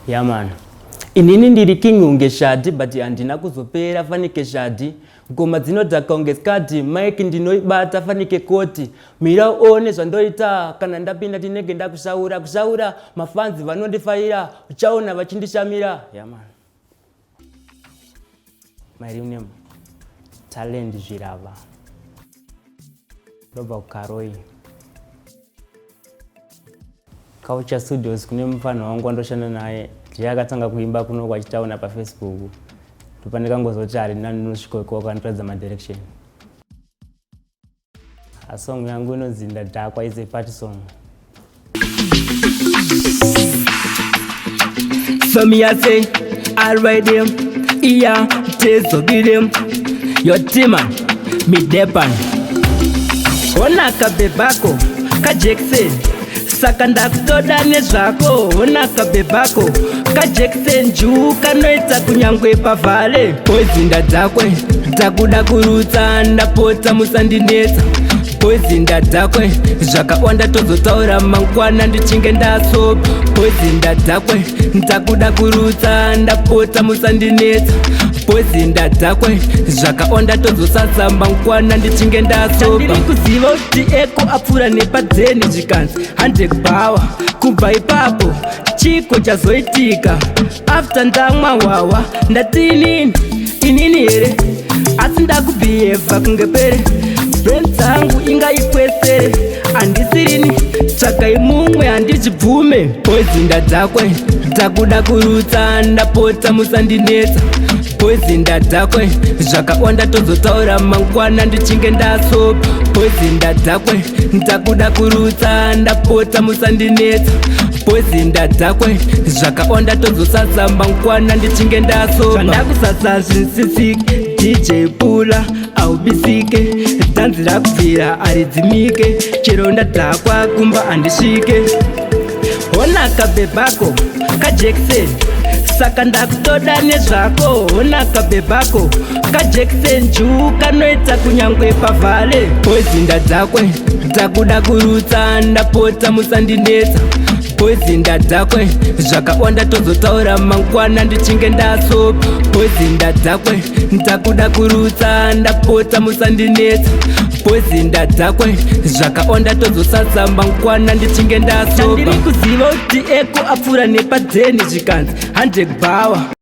Yeah man. Inini ndiri king unge shadi but andina kuzopera fanike shadi. Ngoma dzinodhaka unge skati mic ndinoibata fanike koti. Mira one zvandoita kana ndapinda tinenge ndakushaura mafanzi vanondifaira uchaona vachindishamira. Yeah man. My real name Talent Zvirava. Ndobva kuKaroi. Culture Studios kune mufano wangu andoshanda naye. Ndiye akatanga kuimba kuno kwachitaona pa Facebook. Tupanika ngozoti arina ndinosvika ikoko anoratidza madirection. A song yangu inonzi Ndadhakwa is a party song. So me I say, alright them, yeah, tezo them. Your team me depan. Ona kabebako, ka Jackson. Saka ndakutoda nezvako, ona kabebako ka Jackson juu kanoita kunyangwe pavhale. Boys Ndadhakwe, ndakuda kurutsa ndapota musandinetsa. Boys Ndadhakwe, zvakawanda tozotaura mangwana ndichinge ndasoba. Boys Ndadhakwe, ndakuda kurutsa ndapota musandinetsa. Boys Ndadhakwe, zvakawanda tozosadza mangwana ndichinge ndasoba. Ndiri kuziva kuti eko apfuura nepadzeni zvikanzi 100 power. Kubva ipapo chiko chazoitika after ndamwa wawa ndati inini here asi ndakubhihevha kunge pere brand dzangu ingaikwesere handisirini tsvakai mumwe handichibvume. Boys Ndadhakwe, ndakuda kurutsa ndapota musandinetsa. Boys Ndadhakwe, zvakawanda tozotaura mangwana ndichinge ndasoba. Boys Ndadhakwe, ndakuda kurutsa ndapota musandinetsa. Boys Ndadhakwe, zvakawanda tozosadza mangwana ndichinge ndasoba. Zvandakusatsa zvinsisike DJ Pula aubisike dhanzi rakubvira aridzimike chero ndadhakwa kumba handisvike. Ona kabebako ka Jackson saka ndakutoda nezvako. Ona kabebako ka Jackson juu kanoita kunyangwe pavhale. Boys Ndadhakwe, ndakuda kurutsa ndapota musandinetsa. Boys Ndadhakwe, zvakawanda tozotaura mangwana ndichinge ndasoba. Boys Ndadhakwe, ndakuda kurutsa ndapota musandinetsa. Boys Ndadhakwe, zvakawanda tozosadza mangwana ndichinge ndasoba. Ndiri kuziva kuti eko apfuura nepadzeni zvikanzi 100 power.